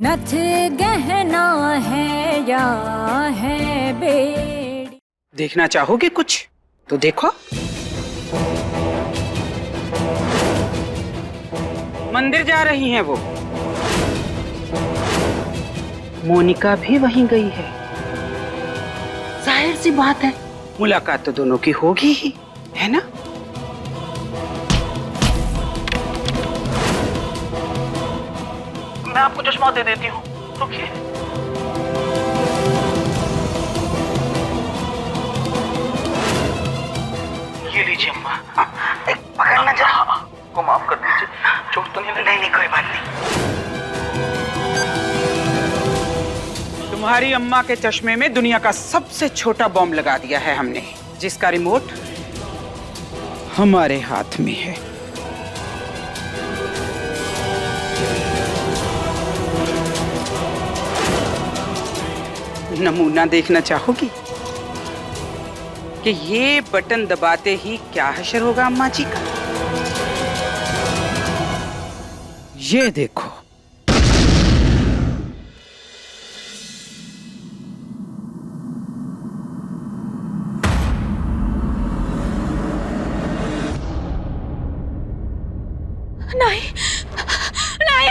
नथ गहना है या है बेड़ी। देखना चाहोगे कुछ तो देखो। मंदिर जा रही हैं वो। मोनिका भी वहीं गई है। जाहिर सी बात है, मुलाकात तो दोनों की होगी ही, है ना? मैं आपको चश्मा दे देती हूँ, रुकिए। ये लीजिए अम्मा। एक पकड़ना जरा। को माफ कर दीजिए, चोट तो नहीं लगी? नहीं, कोई बात नहीं। तुम्हारी अम्मा के चश्मे में दुनिया का सबसे छोटा बॉम्ब लगा दिया है हमने, जिसका रिमोट हमारे हाथ में है। नमूना देखना चाहोगी कि ये बटन दबाते ही क्या हशर होगा अम्मा जी का? ये देखो। नहीं नहीं,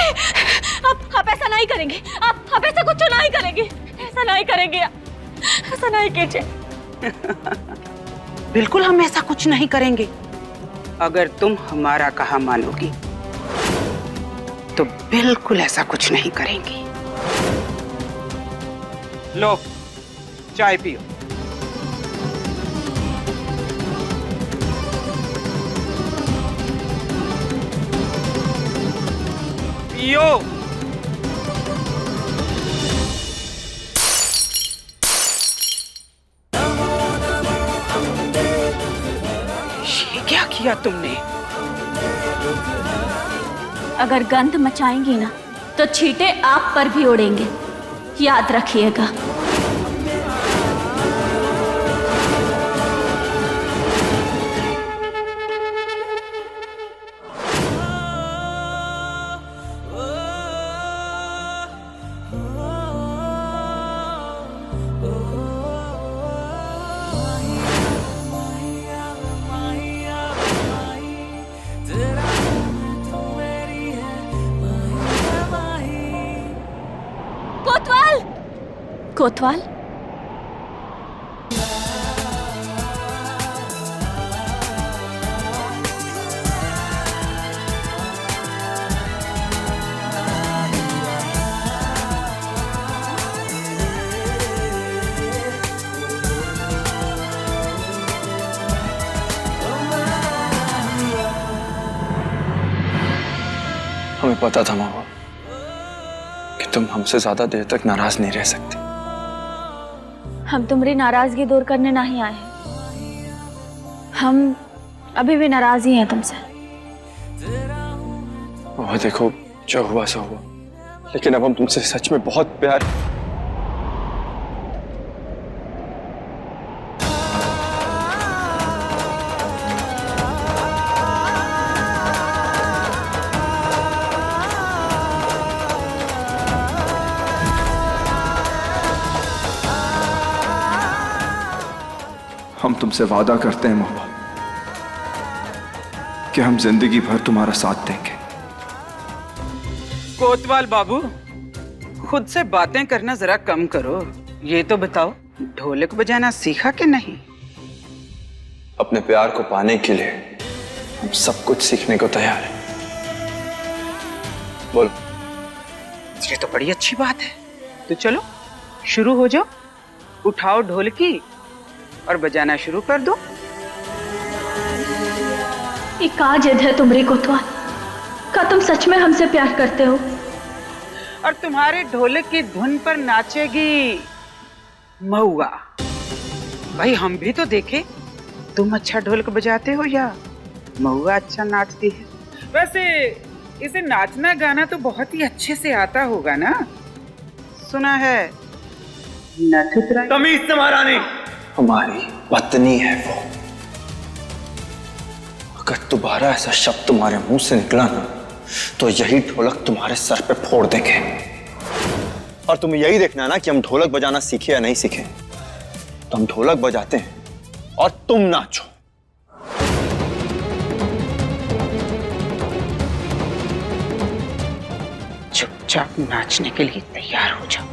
आप ऐसा नहीं करेंगे। आप ऐसा कुछ नहीं करेंगे। ऐसा नहीं करेंगे, ऐसा नहीं कीजिए। बिल्कुल हम ऐसा कुछ नहीं करेंगे। अगर तुम हमारा कहा मानोगी तो बिल्कुल ऐसा कुछ नहीं करेंगे। लो चाय पियो। पियो। ये क्या किया तुमने? अगर गंध मचाएंगी ना तो छींटे आप पर भी उड़ेंगे, याद रखिएगा। कोतवाल, कोतवाल, हमें पता था मामा कि तुम हमसे ज्यादा देर तक नाराज नहीं रह सकती। हम तुम्हारी नाराजगी दूर करने नहीं आए हैं। हम अभी भी नाराज ही हैं तुमसे। और देखो, जो हुआ सो हुआ, लेकिन अब हम तुमसे सच में बहुत प्यार। हम तुमसे वादा करते हैं मोहब्बत कि हम जिंदगी भर तुम्हारा साथ देंगे। कोतवाल बाबू, खुद से बातें करना जरा कम करो। ये तो बताओ, ढोलक बजाना सीखा कि नहीं? अपने प्यार को पाने के लिए हम सब कुछ सीखने को तैयार हैं। बोल। ये तो बड़ी अच्छी बात है। तो चलो शुरू हो जाओ। उठाओ ढोलकी और बजाना शुरू कर दो। ये का जिद है तुम्हारी कोतवाल? का तुम सच में हमसे प्यार करते हो? और तुम्हारे ढोलक की धुन पर नाचेगी महुआ। भाई हम भी तो देखे, तुम अच्छा ढोलक बजाते हो या महुआ अच्छा नाचती है। वैसे इसे नाचना गाना तो बहुत ही अच्छे से आता होगा ना? सुना है नथुतराय। तमीज से महारानी। हमारी पत्नी है वो। अगर दोबारा ऐसा शब्द तुम्हारे मुंह से निकला ना तो यही ढोलक तुम्हारे सर पे फोड़ देंगे। और तुम्हें यही देखना है ना कि हम ढोलक बजाना सीखे या नहीं सीखे। तो हम ढोलक बजाते हैं और तुम नाचो। चुपचाप नाचने के लिए तैयार हो जाओ,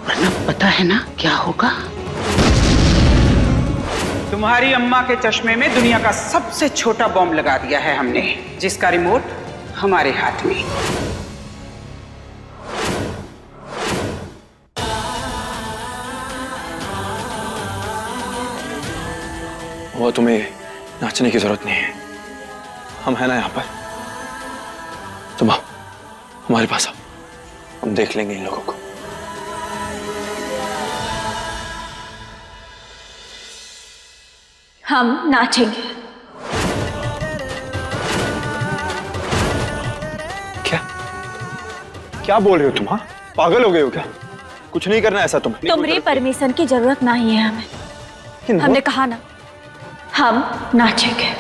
वरना पता है ना क्या होगा। तुम्हारी अम्मा के चश्मे में दुनिया का सबसे छोटा बॉम्ब लगा दिया है हमने, जिसका रिमोट हमारे हाथ में। वो तुम्हें नाचने की जरूरत नहीं है, हम है ना यहाँ पर। तुम आओ हमारे पास आओ, हम देख लेंगे इन लोगों को। हम नाचेंगे। क्या क्या बोल रहे हो तुम? हाँ, पागल हो गए हो क्या? कुछ नहीं करना ऐसा तुम्हें। तुम्हारी परमिशन की जरूरत नहीं है हमें। हमने कहा ना, हम नाचेंगे।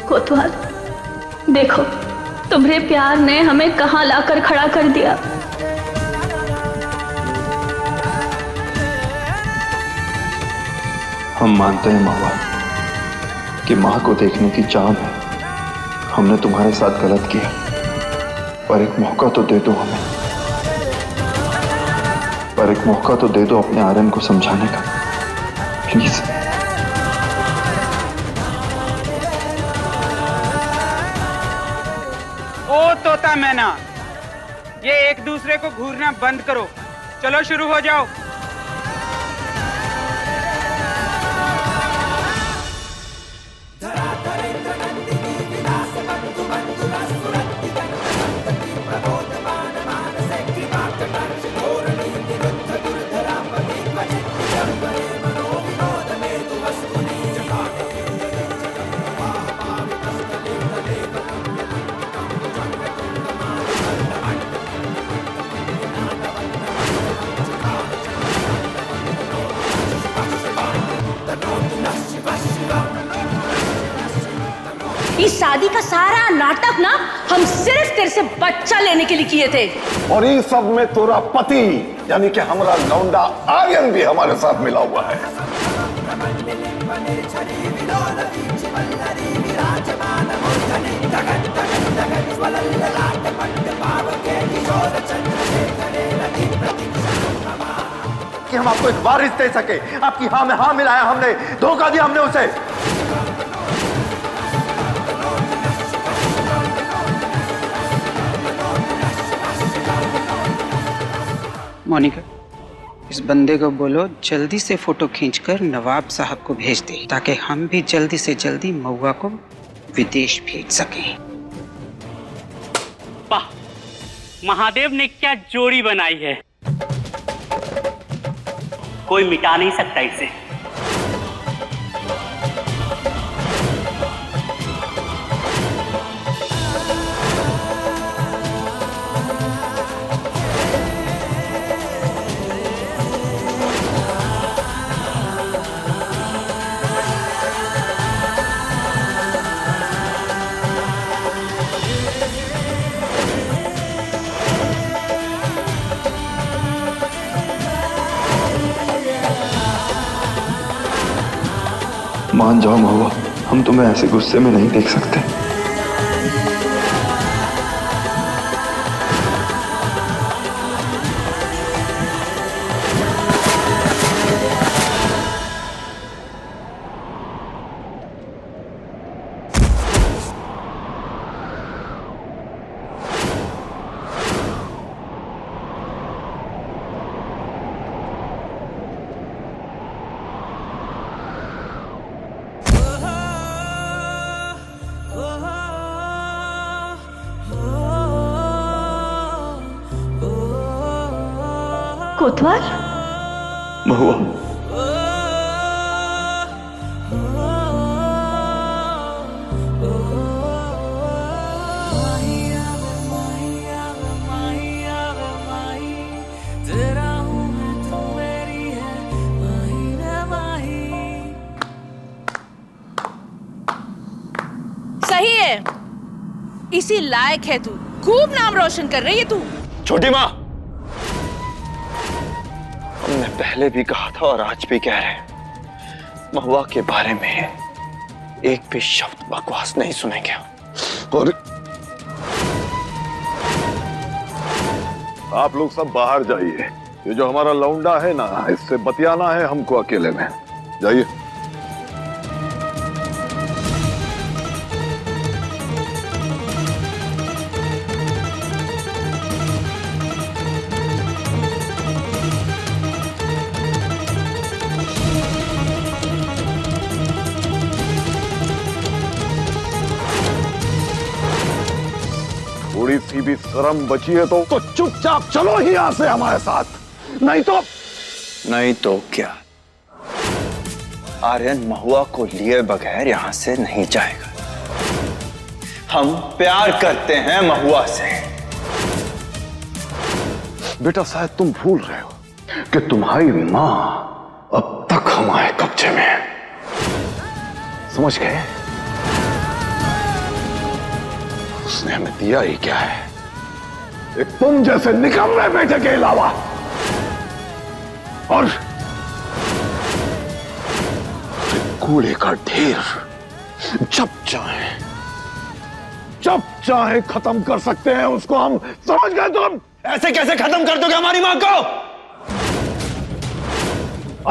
कोतवाल, देखो तुम्हारे प्यार ने हमें कहां लाकर खड़ा कर दिया। हम मानते हैं महुआ कि माँ को देखने की चाह में हमने तुम्हारे साथ गलत किया, पर एक मौका तो दे दो हमें, पर एक मौका तो दे दो अपने आर्यन को समझाने का, प्लीज। ओ तोता मैना, ये एक दूसरे को घूरना बंद करो। चलो शुरू हो जाओ। इस शादी का सारा नाटक ना हम सिर्फ तेरे से बच्चा लेने के लिए किए थे। और इन सब में तोरा पति यानी कि हमारा लौंडा आर्यन भी हमारे साथ मिला हुआ है। कि हम आपको एक वारिस दे सके, आपकी हाँ में हाँ मिलाया हमने, धोखा दिया हमने उसे। मोनिका, इस बंदे को बोलो जल्दी से फोटो खींचकर नवाब साहब को भेज दे, ताकि हम भी जल्दी से जल्दी महुआ को विदेश भेज सकें। वाह, महादेव ने क्या जोड़ी बनाई है, कोई मिटा नहीं सकता इसे। मान जाओ महुआ, हम तुम्हें ऐसे गुस्से में नहीं देख सकते। कोतवाल, महुआ, सही है, इसी लायक है तू। खूब नाम रोशन कर रही है तू। छोटी माँ, हमने पहले भी कहा था और आज भी कह रहे हैं, महुआ के बारे में एक भी शब्द बकवास नहीं सुनेंगे। और आप लोग सब बाहर जाइए। ये जो हमारा लौंडा है ना, इससे बतियाना है हमको अकेले में। जाइए। थोड़ी सी भी शर्म बची है तो चुपचाप चलो ही यहां से हमारे साथ, नहीं तो क्या? आर्यन महुआ को लिए बगैर यहां से नहीं जाएगा। हम प्यार करते हैं महुआ से। बेटा शायद तुम भूल रहे हो कि तुम्हारी मां अब तक हमारे कब्जे में है, समझ गए? उसने हमें दिया ही क्या है, एक तुम जैसे निकम्मे बेटे के अलावा। और कूड़े का ढेर जब चाहे खत्म कर सकते हैं उसको हम, समझ गए तुम? ऐसे कैसे खत्म कर दोगे हमारी मां को?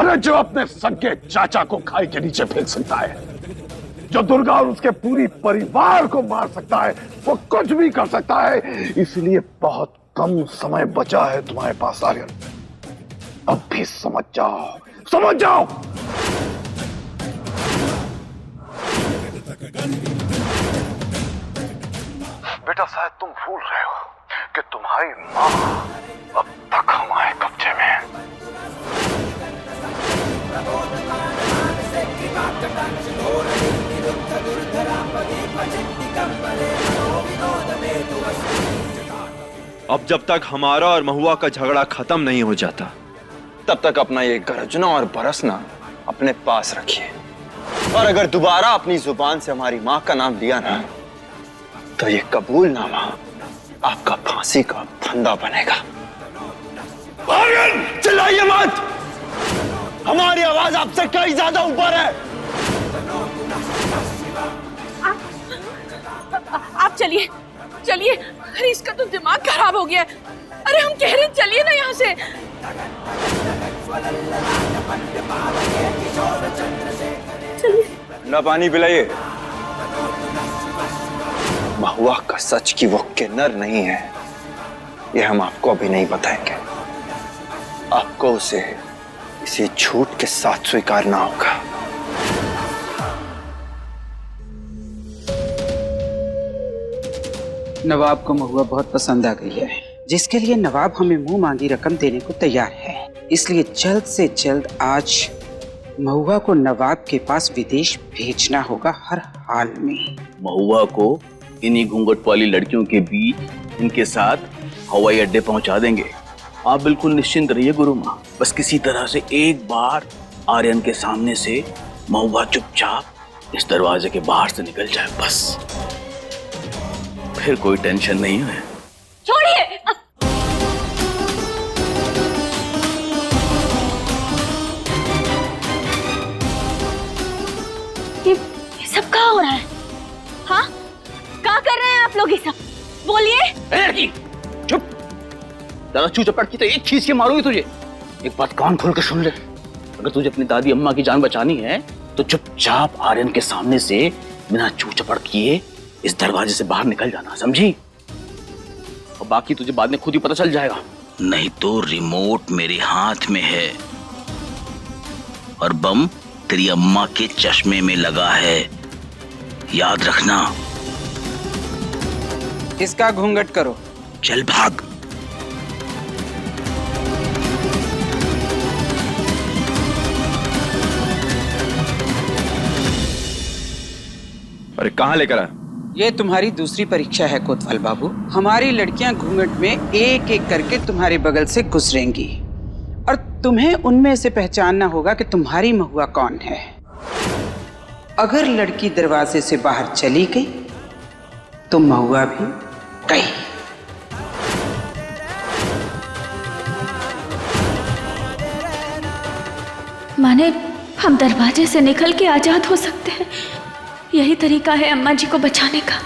अरे जो अपने सगे चाचा को खाई के नीचे फेंक सकता है, जो दुर्गा और उसके पूरी परिवार को मार सकता है, वो कुछ भी कर सकता है। इसलिए बहुत कम समय बचा है तुम्हारे पास आर्यन, अब भी समझ जाओ, समझ जाओ। बेटा शायद तुम भूल रहे हो कि तुम्हारी मां अब तक हमारे कब्जे में है। अब जब तक हमारा और महुआ का झगड़ा खत्म नहीं हो जाता, तब तक अपना ये गरजना और बरसना अपने पास रखिए। और अगर दोबारा अपनी जुबान से हमारी मां का नाम लिया ना, तो ये कबूलनामा आपका फांसी का फंदा बनेगा। आर्यन, चिल्लाइए मत, हमारी आवाज आपसे कहीं ज्यादा ऊपर है। आप चलिए चलिए, अरे इसका तो दिमाग खराब हो गया है। अरे हम कह रहे चलिए ना यहाँ से। ना पानी पिलाइए। महुआ का सच की वो किन्नर नहीं है, ये हम आपको अभी नहीं बताएंगे। आपको उसे इसी झूठ के साथ स्वीकारना होगा। नवाब को महुआ बहुत पसंद आ गई है, जिसके लिए नवाब हमें मुंह मांगी रकम देने को तैयार है। इसलिए जल्द से जल्द आज महुआ को नवाब के पास विदेश भेजना होगा हर हाल में। महुआ को इन्हीं घूंघट वाली लड़कियों के बीच इनके साथ हवाई अड्डे पहुंचा देंगे। आप बिल्कुल निश्चिंत रहिए गुरु माँ, बस किसी तरह से एक बार आर्यन के सामने से महुआ चुपचाप इस दरवाजे के बाहर से निकल जाए, बस फिर कोई टेंशन नहीं है। छोड़िए। ये सब क्या हो रहा है? हाँ, क्या कर रहे हैं आप लोग ये सब? बोलिए। चुप, ज्यादा चू चपट की तो एक खींच के मारूंगी तुझे। एक बात कान खोल कर सुन ले, अगर तुझे अपनी दादी अम्मा की जान बचानी है तो चुपचाप आर्यन के सामने से बिना चू चपट किए इस दरवाजे से बाहर निकल जाना, समझी? और बाकी तुझे बाद में खुद ही पता चल जाएगा। नहीं तो रिमोट मेरे हाथ में है और बम तेरी अम्मा के चश्मे में लगा है, याद रखना। इसका घूंघट करो। चल भाग। अरे कहाँ लेकर आया? ये तुम्हारी दूसरी परीक्षा है कोतवाल बाबू। हमारी लड़कियां घूंघट में एक एक करके तुम्हारे बगल से गुजरेंगी और तुम्हें उनमें से पहचानना होगा कि तुम्हारी महुआ कौन है। अगर लड़की दरवाजे से बाहर चली गई तो महुआ भी गई। माने हम दरवाजे से निकल के आजाद हो सकते हैं। यही तरीका है अम्मा जी को बचाने का।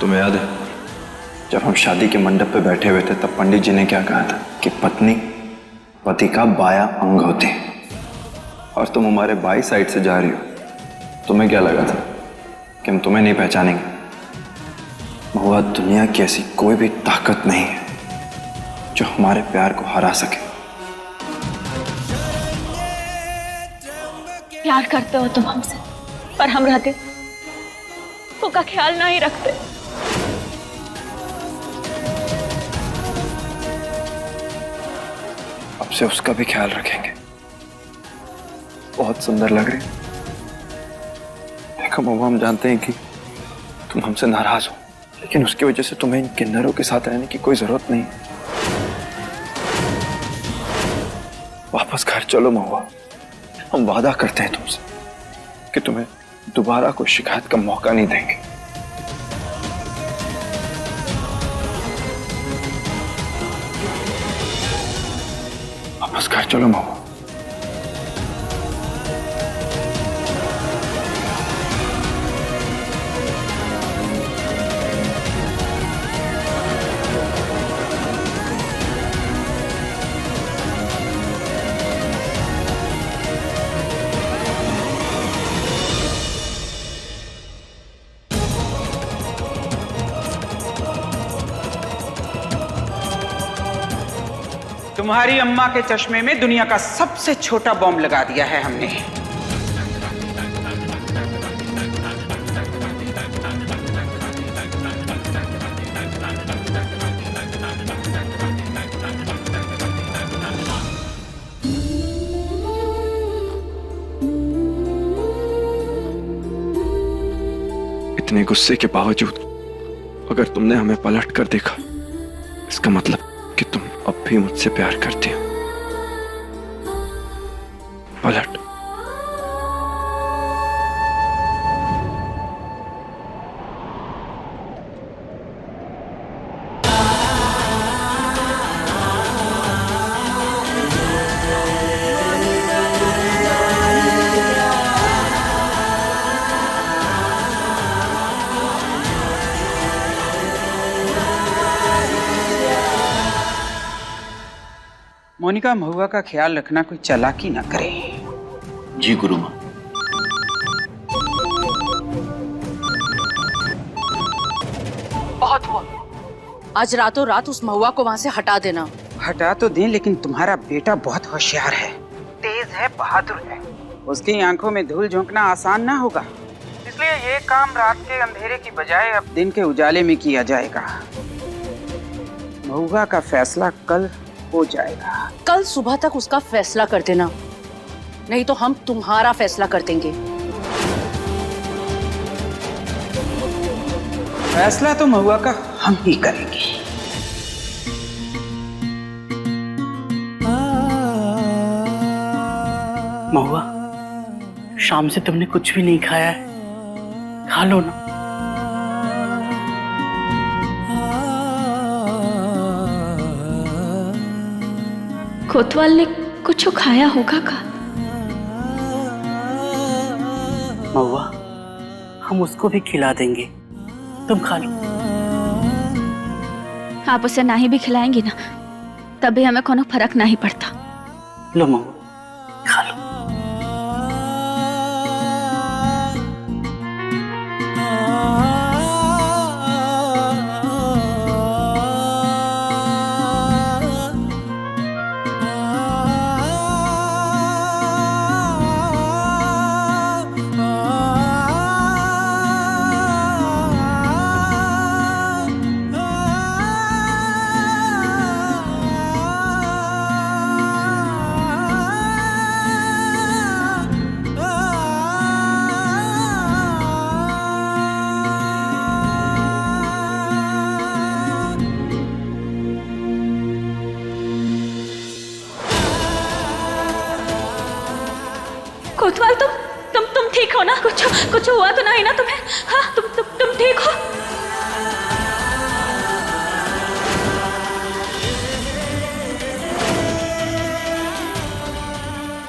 तुम्हें याद है जब हम शादी के मंडप पे बैठे हुए थे तब पंडित जी ने क्या कहा था कि पत्नी पति का बायां अंग होती है, और तुम हमारे बाई साइड से जा रही हो। तुम्हें क्या लगा था कि हम तुम्हें नहीं पहचानेंगे? महुआ, दुनिया की ऐसी कोई भी ताकत नहीं है जो हमारे प्यार को हरा सके। प्यार करते हो तुम हमसे, पर हम रहते वो का ख्याल नहीं रखते। अब से उसका भी ख्याल रखेंगे। बहुत सुंदर लग रही। देखो महुआ, हम जानते हैं कि तुम हमसे नाराज हो, लेकिन उसकी वजह से तुम्हें इन किन्नरों के साथ रहने की कोई जरूरत नहीं। वापस घर चलो महुआ। हम वादा करते हैं तुमसे कि तुम्हें दोबारा कोई शिकायत का मौका नहीं देंगे। वापस घर चलो महुआ। तुम्हारी अम्मा के चश्मे में दुनिया का सबसे छोटा बॉम्ब लगा दिया है हमने। इतने गुस्से के बावजूद अगर तुमने हमें पलट कर देखा, इसका मतलब कि तुम अब भी मुझसे प्यार करती हो। पलट। मोनिका, महुआ का ख्याल रखना, कोई चालाकी ना करे। जी गुरु मां। बहुत हुआ, आज रातों रात उस महुआ को वहाँ से हटा देना। हटा तो दें, लेकिन तुम्हारा बेटा बहुत होशियार है, तेज है, बहादुर है। उसकी आंखों में धूल झोंकना आसान ना होगा, इसलिए ये काम रात के अंधेरे की बजाय अब दिन के उजाले में किया जाएगा। महुआ का फैसला कल हो जाएगा। कल सुबह तक उसका फैसला कर देना, नहीं तो हम तुम्हारा फैसला कर देंगे। फैसला तो महुआ का हम ही करेंगे। महुआ, शाम से तुमने कुछ भी नहीं खाया है, खा लो ना। कोतवाल ने कुछ खाया होगा का? महुआ, हम उसको भी खिला देंगे, तुम खा लो। आप उसे ना ही भी खिलाएंगी ना, तभी हमें कोनो फर्क नहीं पड़ता। लो महुआ, खा लो। कोतवाल, तुम ठीक हो ना? कुछ हुआ तो नहीं ना तुम्हें? हाँ, तुम ठीक हो?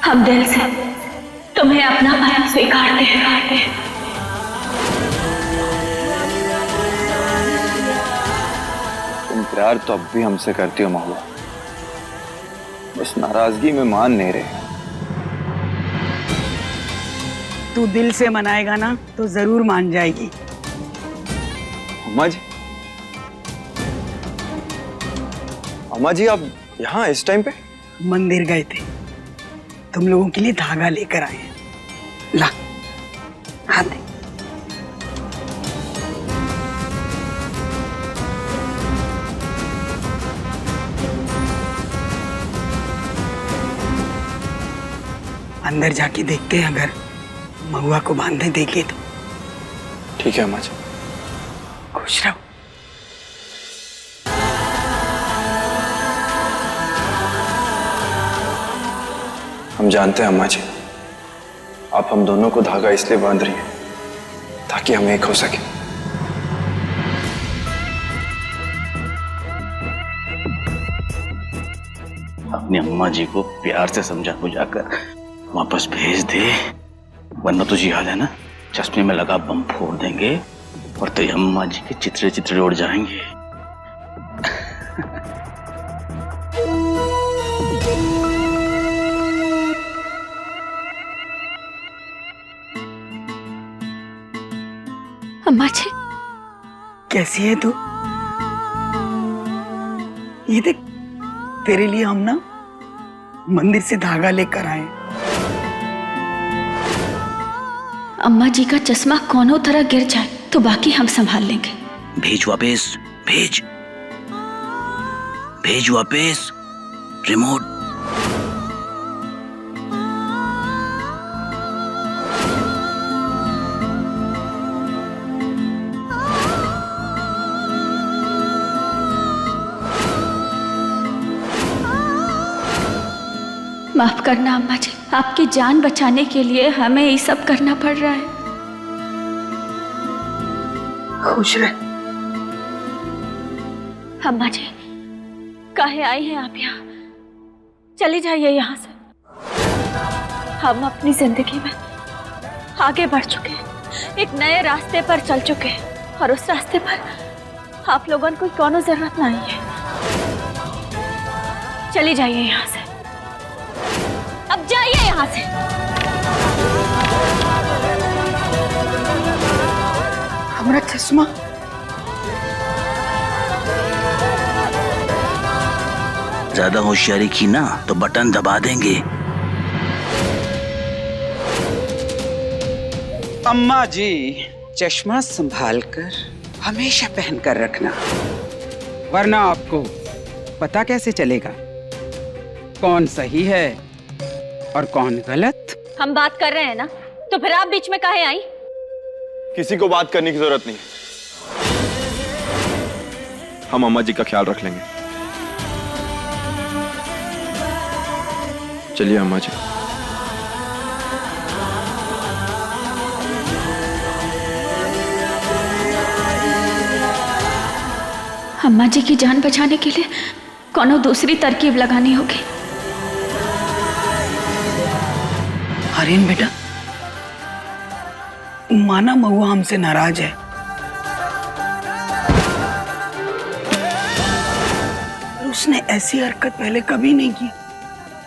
हम दिल से तुम्हें अपना भाई स्वीकारते हैं। तुम प्यार तो अब भी हमसे करती हो महुआ, बस नाराजगी में मान नहीं रहे। तू दिल से मनाएगा ना तो जरूर मान जाएगी। अम्मा जी, अम्मा जी, आप यहाँ इस टाइम पे? मंदिर गए थे, तुम लोगों के लिए धागा लेकर आए हैं। ला, हाथ दे। अंदर जाके देखते हैं, अगर महुआ को बांधने देंगे तो। ठीक है अम्मा जी। खुश रहो। हम जानते हैं अम्मा जी, आप हम दोनों को धागा इसलिए बांध रही हैं ताकि हम एक हो सके। अपनी अम्मा जी को प्यार से समझा बुझाकर वापस भेज दे, वरना तुझे याद है ना, चश्मे में लगा बम फोड़ देंगे और तेरी अम्मा जी के चित्रे चित्रे उड़ जाएंगे। अम्मा जी, कैसी है तू? ये देख, तेरे लिए हम ना मंदिर से धागा लेकर आए। अम्मा जी का चश्मा कोनो तरह गिर जाए तो बाकी हम संभाल लेंगे। भेज वापस, भेज भेज वापस रिमोट। माफ करना अम्मा जी, आपकी जान बचाने के लिए हमें ये सब करना पड़ रहा है। खुश रह। अम्मा जी, काहे आई हैं आप यहाँ? चली जाइए यहाँ से। हम अपनी जिंदगी में आगे बढ़ चुके हैं, एक नए रास्ते पर चल चुके हैं, और उस रास्ते पर आप लोगों को कोनो जरूरत नहीं है। चली जाइए यहाँ से, अब जाइए यहाँ से। हमारा चश्मा ज्यादा होशियारी की ना तो बटन दबा देंगे। अम्मा जी, चश्मा संभाल कर हमेशा पहन कर रखना, वरना आपको पता कैसे चलेगा कौन सही है और कौन गलत। हम बात कर रहे हैं ना, तो फिर आप बीच में काहे आई? किसी को बात करने की जरूरत नहीं, हम अम्मा जी का ख्याल रख लेंगे। चलिए अम्मा जी। अम्मा जी की जान बचाने के लिए कोनो दूसरी तरकीब लगानी होगी। आर्यन बेटा, माना महुआ हमसे नाराज है, पर उसने ऐसी हरकत पहले कभी नहीं की।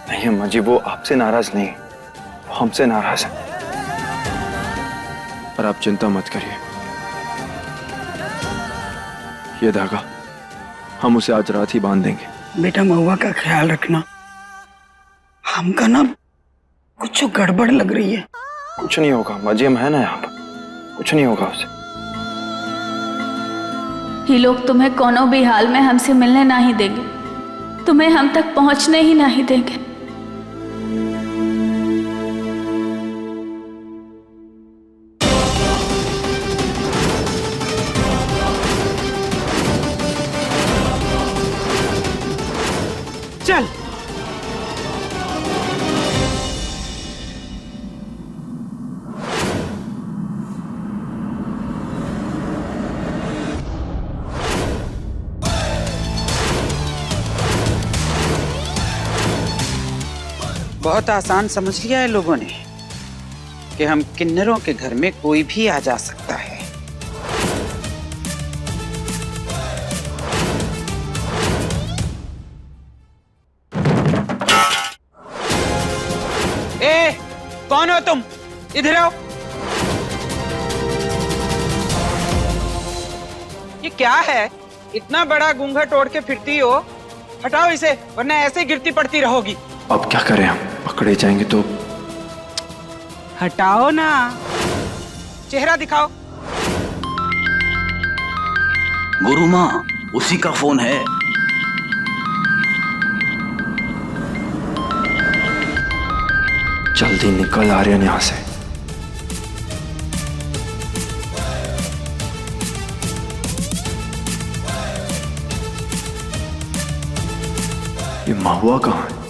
नहीं अम्मा जी, वो आपसे नाराज नहीं, वो हमसे नाराज है। पर आप चिंता मत करिए, ये धागा हम उसे आज रात ही बांध देंगे। बेटा महुआ का ख्याल रखना, हमका ना कुछ गड़बड़ लग रही है। कुछ नहीं होगा अम्मा जी, हम है ना यहाँ पर, कुछ नहीं होगा उसे। ये लोग तुम्हें कोनो भी हाल में हमसे मिलने नहीं देंगे, तुम्हें हम तक पहुंचने ही नहीं देंगे। चल बहुत आसान समझ लिया है लोगों ने कि हम किन्नरों के घर में कोई भी आ जा सकता है। ए, कौन हो तुम? इधर आओ। ये क्या है? इतना बड़ा घूंघट ओढ़ के फिरती हो, हटाओ इसे, वरना ऐसे ही गिरती पड़ती रहोगी। अब क्या करें, हम पकड़े जाएंगे तो। हटाओ ना, चेहरा दिखाओ। गुरु माँ, उसी का फोन है। जल्दी निकल आर्यन यहां से। ये महुआ कहाँ है?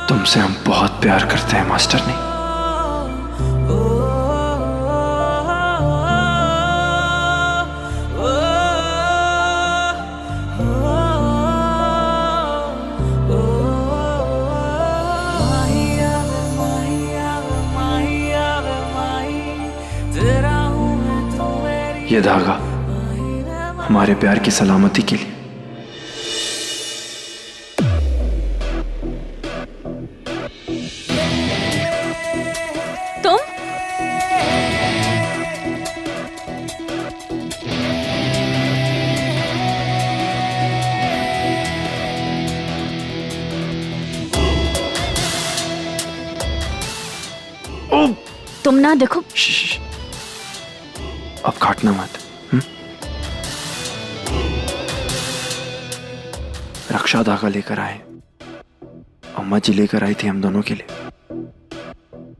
तुमसे हम बहुत प्यार करते हैं मास्टरनी। ये धागा हमारे प्यार की सलामती के लिए। तुम तुम ना देखो। अब काटना मत। रक्षा धागा लेकर आए, अम्मा जी लेकर आई थी हम दोनों के लिए।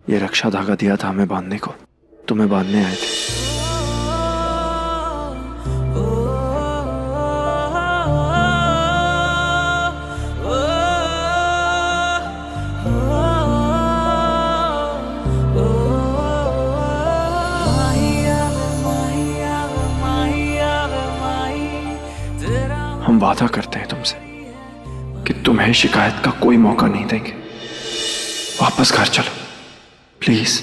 ये रक्षा धागा दिया था हमें बांधने को, तुम्हें बांधने आए थे। हम वादा करते हैं तुमसे कि तुम्हें शिकायत का कोई मौका नहीं देंगे। वापस घर चलो प्लीज।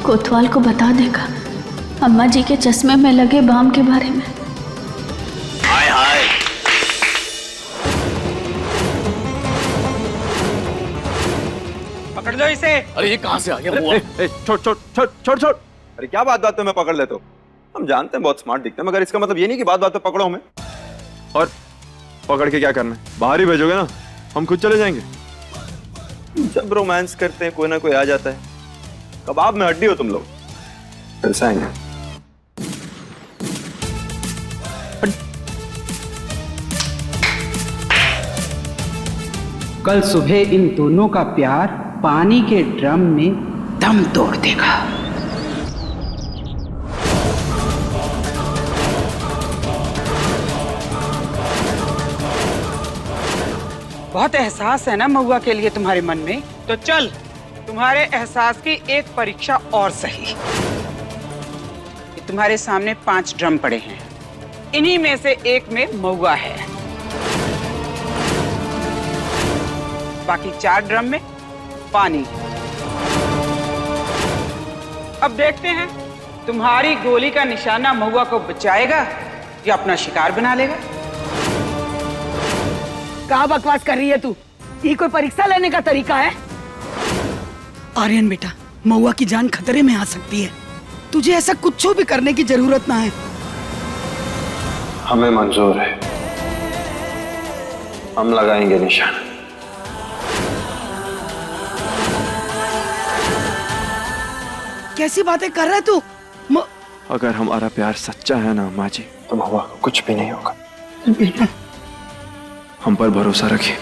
कोतवाल को बता देगा अम्मा जी के चश्मे में लगे बाम के बारे में। हाय हाय, पकड़ लो इसे। अरे ये कहां से आ गया महुआ? छोड़ छोड़ छोड़ छोड़ छोड़। अरे क्या बात बात पे मैं पकड़ लेता हूँ? हम जानते हैं बहुत स्मार्ट दिखते हैं, मगर इसका मतलब ये नहीं कि बात बात पे पकड़ो हमें। और पकड़ के क्या करना है? बाहर ही भेजोगे ना, हम खुद चले जाएंगे। जब रोमांस करते हैं कोई ना कोई आ जाता है। कबाब में हड्डी हो तुम लोग, तरसाएंगे। कल सुबह इन दोनों का प्यार पानी के ड्रम में दम तोड़ देगा। बहुत एहसास है ना महुआ के लिए तुम्हारे मन में, तो चल तुम्हारे एहसास की एक परीक्षा और सही। तुम्हारे सामने 5 ड्रम पड़े हैं, इन्हीं में से एक में महुआ है, बाकी 4 ड्रम में पानी। अब देखते हैं तुम्हारी गोली का निशाना महुआ को बचाएगा या अपना शिकार बना लेगा। क्या बकवास कर रही है तू? ये कोई परीक्षा लेने का तरीका है? आर्यन बेटा, महुआ की जान खतरे में आ सकती है, तुझे ऐसा कुछ भी करने की जरूरत ना है। हमें मंजूर है, हम लगाएंगे निशाना। कैसी बातें कर रहा है तू? अगर हमारा प्यार सच्चा है ना माँ जी, तो महुआ को कुछ भी नहीं होगा। बेटा, हम पर भरोसा रखिए।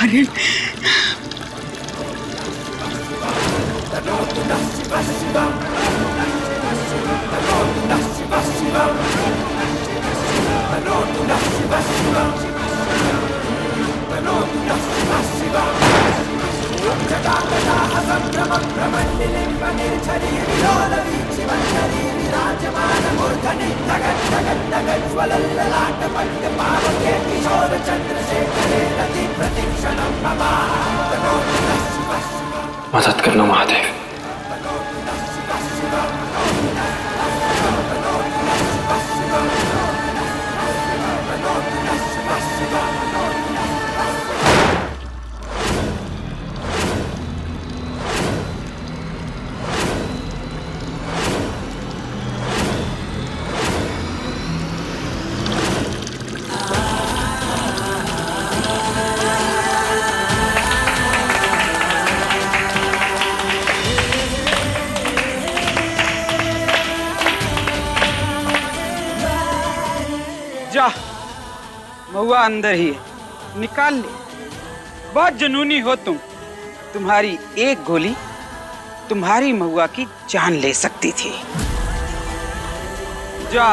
आर्यन, मदद करना महादेव। जा, महुआ अंदर ही है, निकाल ले। बहुत जुनूनी हो तुम। तुम्हारी एक गोली तुम्हारी महुआ की जान ले सकती थी। जा,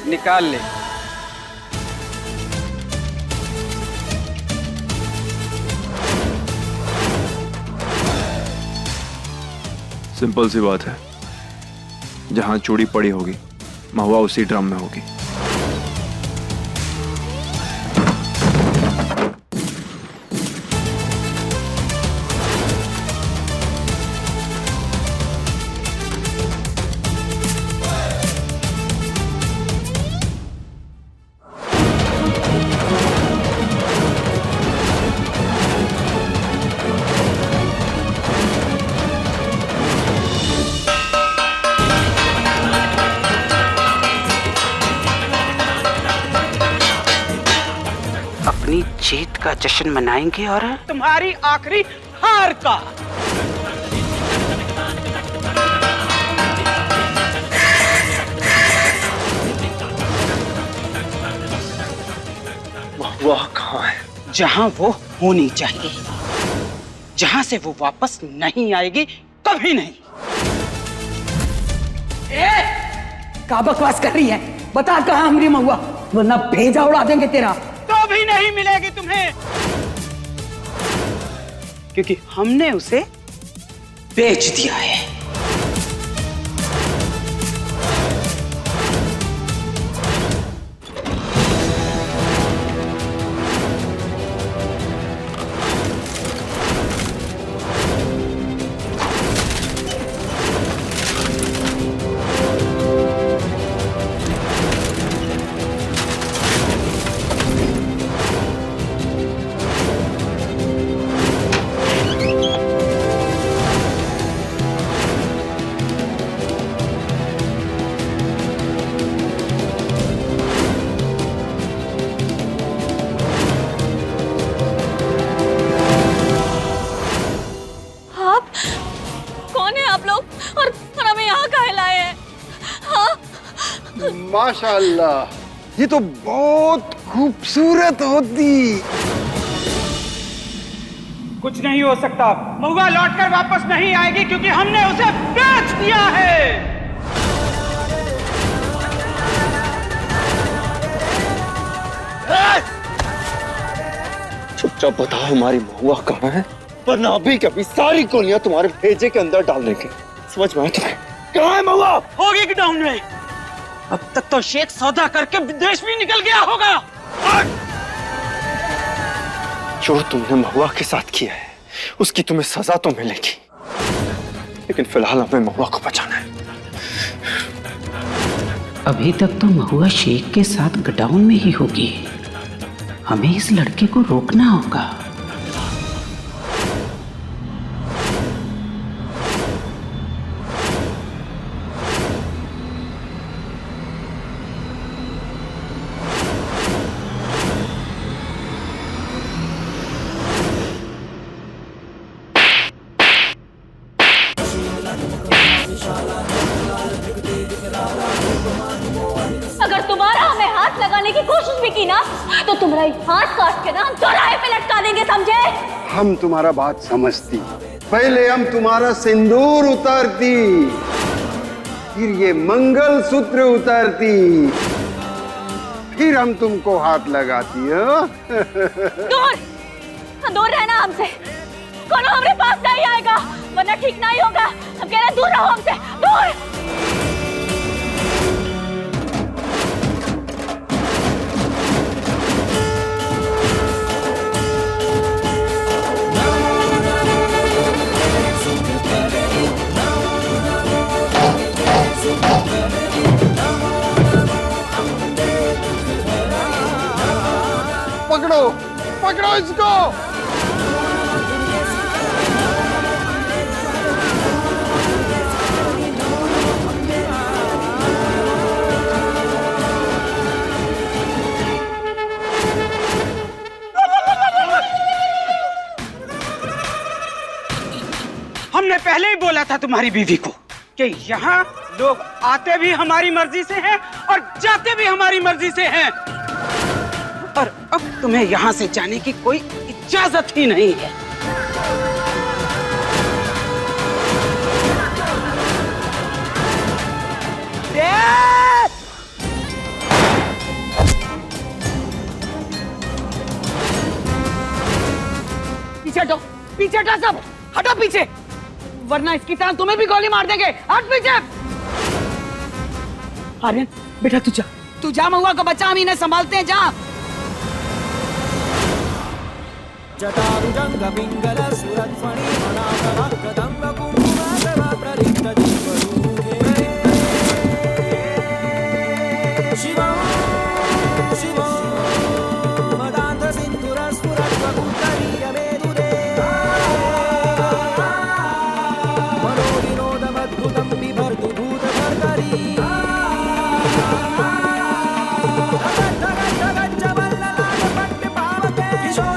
निकाल ले। सिंपल सी बात है, जहां चूड़ी पड़ी होगी महुआ उसी ड्रम में होगी। जीत का जश्न मनाएंगे और तुम्हारी आखिरी हार का। वह कहाँ है? जहां वो होनी चाहिए, जहां से वो वापस नहीं आएगी, कभी नहीं। का बकवास कर रही है? बता कहाँ हमारी महुआ, वरना भेजा उड़ा देंगे तेरा। तो भी नहीं मिलेगी तुम्हें, क्योंकि हमने उसे बेच दिया है। माशाल्लाह, ये तो बहुत खूबसूरत होती। कुछ नहीं हो सकता, महुआ लौटकर वापस नहीं आएगी, क्योंकि हमने उसे बेच दिया है। चुपचाप बताओ हमारी महुआ कहाँ है, वरना अभी कभी सारी गोलियां तुम्हारे भेजे के अंदर डाल देंगे। समझ में आया तुम्हें? कहाँ है महुआ? होगी कि डाउन में। अब तक तो शेख सौदा करके विदेश भी निकल गया होगा। जो तुमने महुआ के साथ किया है उसकी तुम्हें सजा तो मिलेगी, लेकिन फिलहाल हमें महुआ को बचाना है। अभी तक तो महुआ शेख के साथ गडाउन में ही होगी, हमें इस लड़के को रोकना होगा। अगर तुम्हारा हमें हाथ लगाने की कोशिश भी की ना, तो तुम्हारा हाथ काट के ना हम चौराहे पे लटका देंगे, समझे? हम तुम्हारा बात समझती, पहले हम तुम्हारा सिंदूर उतारती, फिर ये मंगल सूत्र उतारती, फिर हम तुमको हाथ लगाती। दूर दूर रहना हमसे, कौन हमारे पास नहीं आएगा, वरना ठीक नहीं होगा। हम कह रहे हैं दूर रहो हमसे, दूर। पकड़ो पकड़ो इसको। हमने पहले ही बोला था तुम्हारी बीवी को कि यहाँ लोग आते भी हमारी मर्जी से हैं और जाते भी हमारी मर्जी से हैं, और अब तुम्हें यहाँ से जाने की कोई इजाजत ही नहीं है। पीछे हटो, पीछे हटो सब, हटो पीछे, वरना इसकी तरह तुम्हें भी गोली मार देंगे। हट पीछे। आर्यन बेटा तू जा महुआ को बचा, हम इन्हें संभालते हैं, जा। जटारुजंग पिंगल सुरत फणी मनाभव कदंब कुंभव प्ररिक्त दीपरूहे शिवं शिवं मदांध सिंधुर स्फुरत वकुंतरीय मेरुदे मनोविनोदमद्भुतं बिभर्तु भूतभर्तरी धगज्जवल्ललाट पट्ट पावके किशोर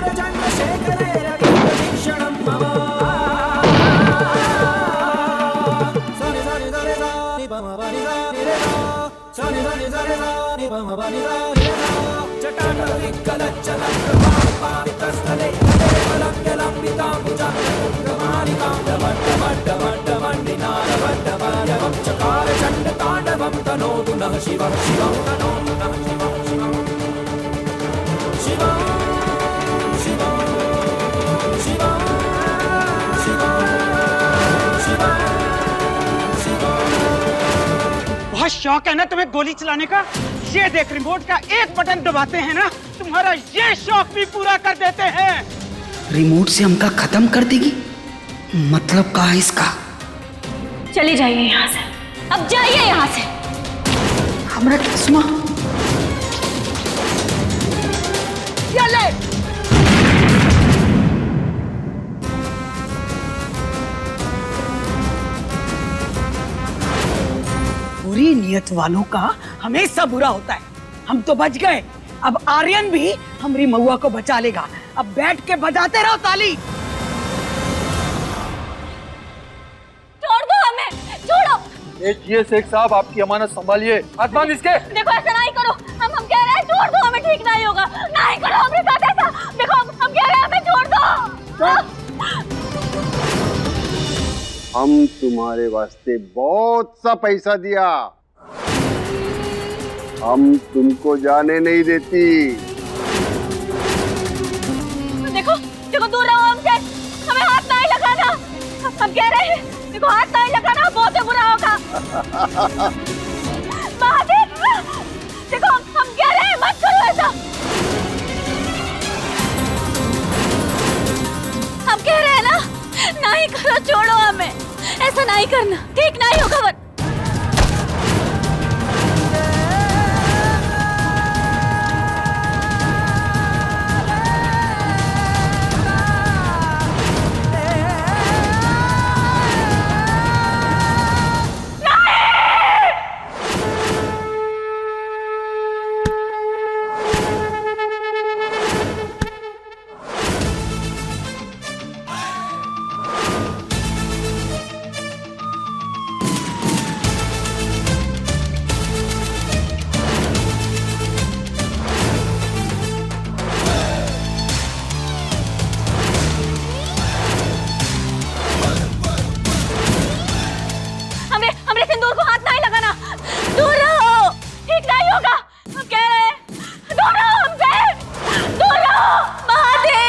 बहुत शौक है ना तुम्हें गोली चलाने का। ये देख, रिमोट का एक बटन दबाते हैं ना, तुम्हारा ये शौक भी पूरा कर देते हैं। रिमोट से हमका खत्म कर देगी, मतलब का है इसका? चले जाइए यहाँ से, अब जाइए यहाँ से। हमरा किस्मा चले। बुरी नियत वालों का हमेशा बुरा होता है। हम तो बच गए, अब आर्यन भी हमारी महुआ को बचा लेगा। अब बैठ के बजाते रहो ताली। छोड़ दो हमें, छोड़ो। ये शेख साहब, आपकी अमानत संभालिए। हाथ बांध इसके। देखो ऐसा नहीं करो, हम कह रहे हैं छोड़ दो हमें, ठीक नहीं होगा। नहीं करो हमारे साथ ऐसा। देखो हम कह रहे हैं हमें छोड़ दो। हम तुम्हारे वास्ते बहुत सा पैसा दिया, हम तुमको जाने नहीं देती। देखो देखो, दूर रहो हमसे, हमें हाथ नहीं लगाना। हम कह रहे हैं देखो, हाथ नहीं लगाना, बहुत ही बुरा होगा। महादेव, देखो हम कह रहे हैं मत करो ऐसा। हम कह रहे हैं ना, नहीं करो, छोड़ो हमें, ऐसा नहीं करना, ठीक नहीं होगा। हमरे सिंदूर को हाथ नहीं लगाना, दूर रहो, ठीक नहीं होगा। हम कह रहे हैं दूर रहो हमसे, दूर रहो। महादेव,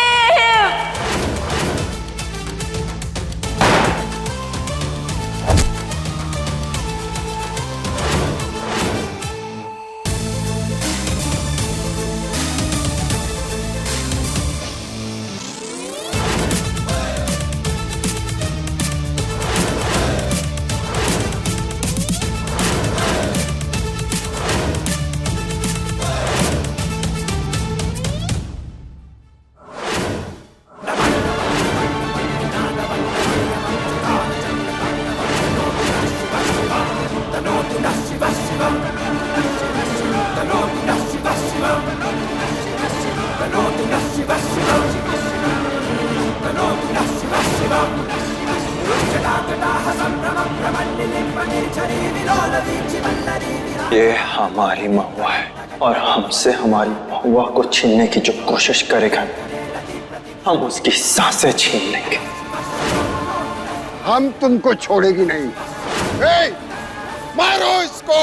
ये हमारी महुआ है और हमसे हमारी महुआ को छीनने की जो कोशिश करेगा, हम उसकी सांसें छीन लेंगे। हम तुमको छोड़ेगी नहीं। ए, मारो इसको।